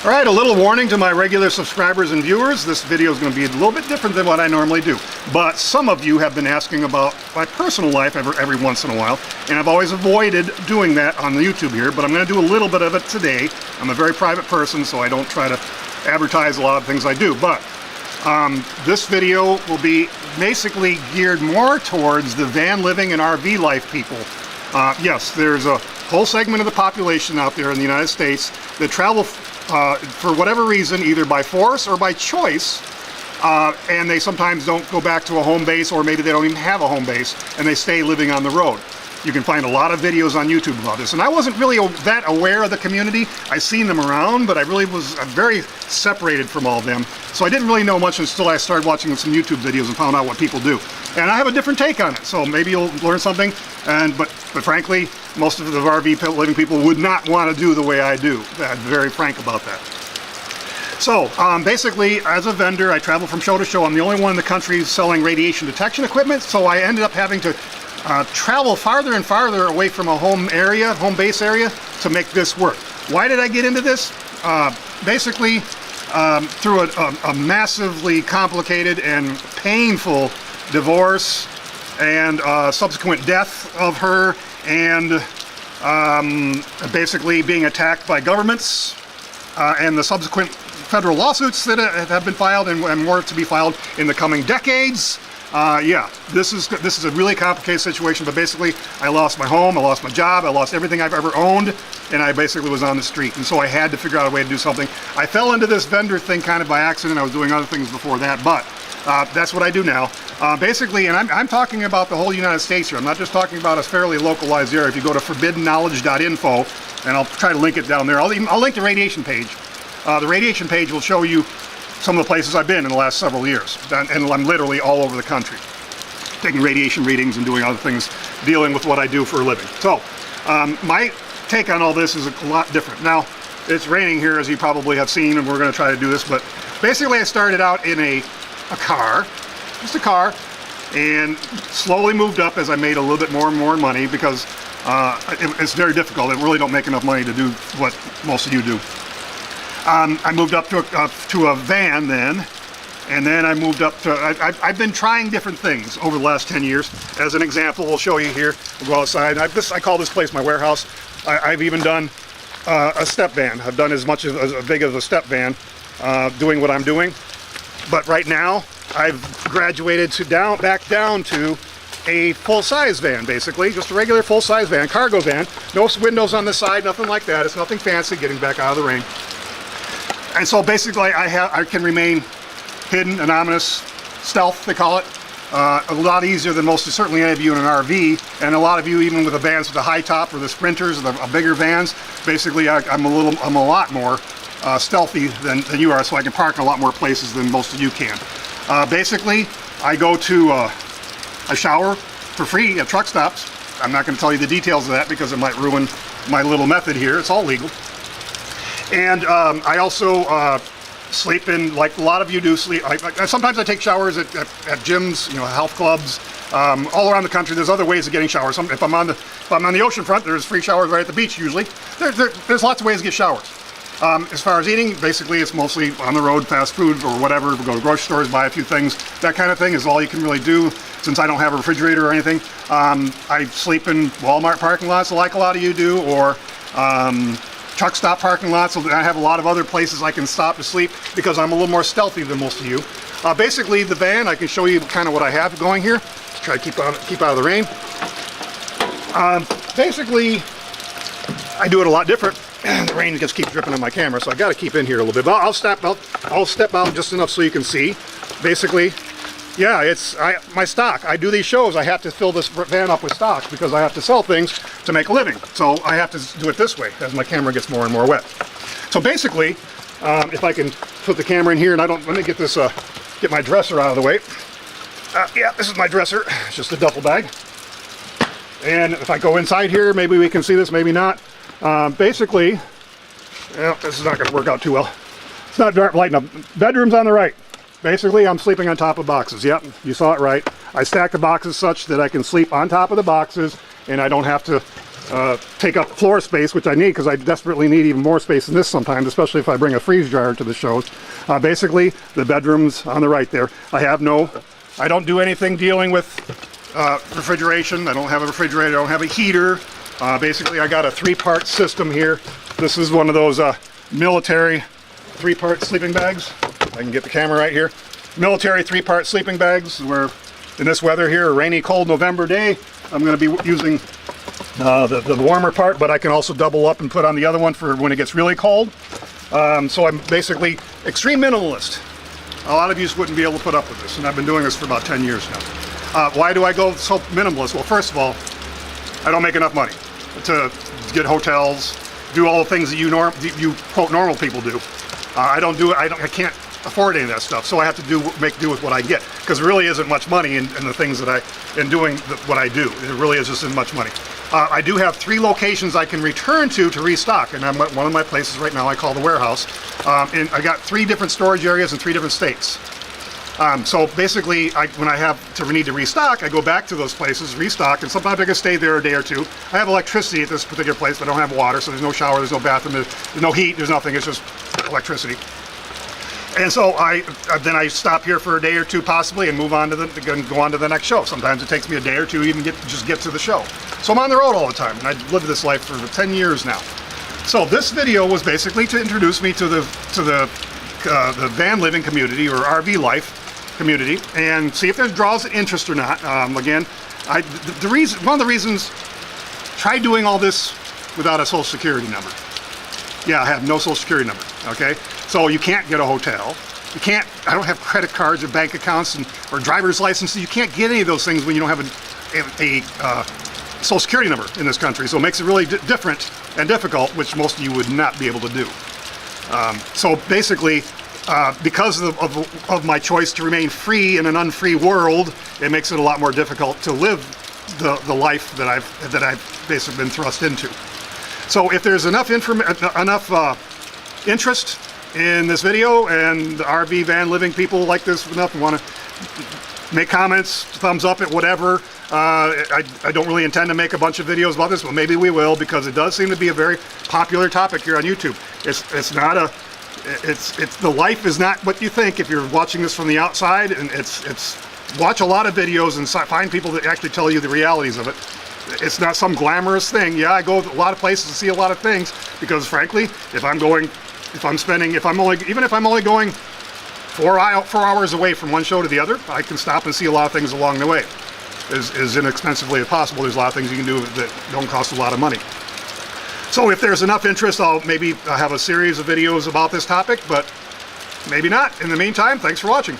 Alright, a little warning to my regular subscribers and viewers. This video is going to be a little bit different than what I normally do. But some of you have been asking about my personal life every once in a while, and I've always avoided doing that on the YouTube here, but I'm going to do a little bit of it today. I'm a very private person, so I don't try to advertise a lot of things I do. But this video will be basically geared more towards the van living and RV life people. Yes, there's a whole segment of the population out there in the United States that travel for whatever reason, either by force or by choice, and they sometimes don't go back to a home base, or maybe they don't even have a home base, and they stay living on the road. You can find a lot of videos on YouTube about this, and I wasn't really that aware of the community. I seen them around, but I really was very separated from all of them, so I didn't really know much until I started watching some YouTube videos and found out what people do. And I have a different take on it, so maybe you'll learn something. But frankly, most of the RV living people would not want to do the way I do. I'm very frank about that. So basically, as a vendor, I travel from show to show. I'm the only one in the country selling radiation detection equipment, so I ended up having to travel farther and farther away from a home base area, to make this work. Why did I get into this? Basically, through a massively complicated and painful divorce and subsequent death of her, and basically being attacked by governments, and the subsequent federal lawsuits that have been filed and more to be filed in the coming decades. Yeah, this is a really complicated situation, but basically I lost my home, I lost my job, I lost everything I've ever owned, and I basically was on the street, and so I had to figure out a way to do something. I fell into this vendor thing kind of by accident. I was doing other things before that, but that's what I do now. Basically, and I'm talking about the whole United States here. I'm not just talking about a fairly localized area. If you go to forbiddenknowledge.info, and I'll try to link it down there. I'll link the radiation page. The radiation page will show you some of the places I've been in the last several years. And I'm literally all over the country, taking radiation readings and doing other things, dealing with what I do for a living. So, my take on all this is a lot different. Now, it's raining here, as you probably have seen, and we're going to try to do this, but basically I started out in a car, just a car, and slowly moved up as I made a little bit more and more money, because it's very difficult. I really don't make enough money to do what most of you do. I moved up to a van then, and then I moved up to, I've been trying different things over the last 10 years. As an example, we'll show you here. We'll go outside. I call this place my warehouse. I've even done a step van. I've done as big as a step van, doing what I'm doing. But right now, I've graduated to back down to a full-size van, basically. Just a regular full-size van, cargo van. No windows on the side, nothing like that. It's nothing fancy, getting back out of the rain. And so basically, I can remain hidden, anonymous, stealth, they call it. A lot easier than certainly any of you in an RV, and a lot of you even with the vans with the high top or the Sprinters or the bigger vans. Basically, I'm a lot more stealthy than you are, so I can park in a lot more places than most of you can. Basically, I go to a shower for free at truck stops. I'm not going to tell you the details of that because it might ruin my little method here. It's all legal. And I also sleep in, like a lot of you do, sometimes I take showers at gyms, health clubs, all around the country. There's other ways of getting showers. If I'm on the ocean front, there's free showers right at the beach usually. There's lots of ways to get showers. As far as eating, basically it's mostly on the road, fast food or whatever. We'll go to grocery stores, buy a few things. That kind of thing is all you can really do, since I don't have a refrigerator or anything. I sleep in Walmart parking lots like a lot of you do, or truck stop parking lots. So I have a lot of other places I can stop to sleep because I'm a little more stealthy than most of you. Basically, the van, I can show you kind of what I have going here. Try to keep out of the rain. Basically, I do it a lot different. The rain just keeps dripping on my camera, so I got to keep in here a little bit. But I'll step out just enough so you can see. Basically, yeah, it's my stock. I do these shows. I have to fill this van up with stock because I have to sell things to make a living. So I have to do it this way as my camera gets more and more wet. So basically, if I can put the camera in here, and let me get this, get my dresser out of the way. Yeah, this is my dresser. It's just a duffel bag. And if I go inside here, maybe we can see this, maybe not. Basically, well, this is not going to work out too well. It's not dark light enough. Bedroom's on the right. Basically, I'm sleeping on top of boxes. Yep, you saw it right. I stack the boxes such that I can sleep on top of the boxes, and I don't have to take up floor space, which I need because I desperately need even more space than this sometimes, especially if I bring a freeze dryer to the shows. Basically, the bedrooms on the right there. I don't do anything dealing with refrigeration. I don't have a refrigerator. I don't have a heater. Basically, I got a 3-part system here. This is one of those military 3-part sleeping bags. I can get the camera right here. Military 3-part sleeping bags, where in this weather here, a rainy, cold November day, I'm going to be using the warmer part, but I can also double up and put on the other one for when it gets really cold. So I'm basically extreme minimalist. A lot of you wouldn't be able to put up with this, and I've been doing this for about 10 years now. Why do I go so minimalist? Well, first of all, I don't make enough money to get hotels, do all the things that you quote normal people do. I can't afford any of that stuff, so I have to make do with what I get, because there really isn't much money in the things that what I do. It really is just isn't much money. I do have 3 locations I can return to restock, and I'm at one of my places right now I call the warehouse. And I got 3 different storage areas in 3 different states. So basically, when I need to restock, I go back to those places, restock, and sometimes I can stay there a day or 2. I have electricity at this particular place, but I don't have water, so there's no shower, there's no bathroom, there's no heat, there's nothing, it's just electricity. And so then I stop here for a day or 2 possibly and go on to the next show. Sometimes it takes me a day or 2 even just get to the show. So I'm on the road all the time, and I've lived this life for 10 years now. So this video was basically to introduce me to the van living community, or RV life community, and see if there's draws interest or not. Again, one of the reasons, try doing all this without a social security number. Yeah, I have no social security number, okay? So you can't get a hotel. I don't have credit cards or bank accounts or driver's licenses. You can't get any of those things when you don't have a social security number in this country. So it makes it really different and difficult, which most of you would not be able to do. So basically, because of my choice to remain free in an unfree world, it makes it a lot more difficult to live the life that I've basically been thrust into. So if there's enough interest in this video, and the RV van living people like this enough and want to make comments, thumbs up at whatever, I don't really intend to make a bunch of videos about this, but maybe we will, because it does seem to be a very popular topic here on YouTube. The life is not what you think if you're watching this from the outside, and watch a lot of videos and find people that actually tell you the realities of it. It's not some glamorous thing. Yeah, I go to a lot of places to see a lot of things, because frankly, even if I'm only going 4 hours away from one show to the other, I can stop and see a lot of things along the way. As inexpensively as possible. There's a lot of things you can do that don't cost a lot of money. So if there's enough interest, I'll have a series of videos about this topic, but maybe not. In the meantime, thanks for watching.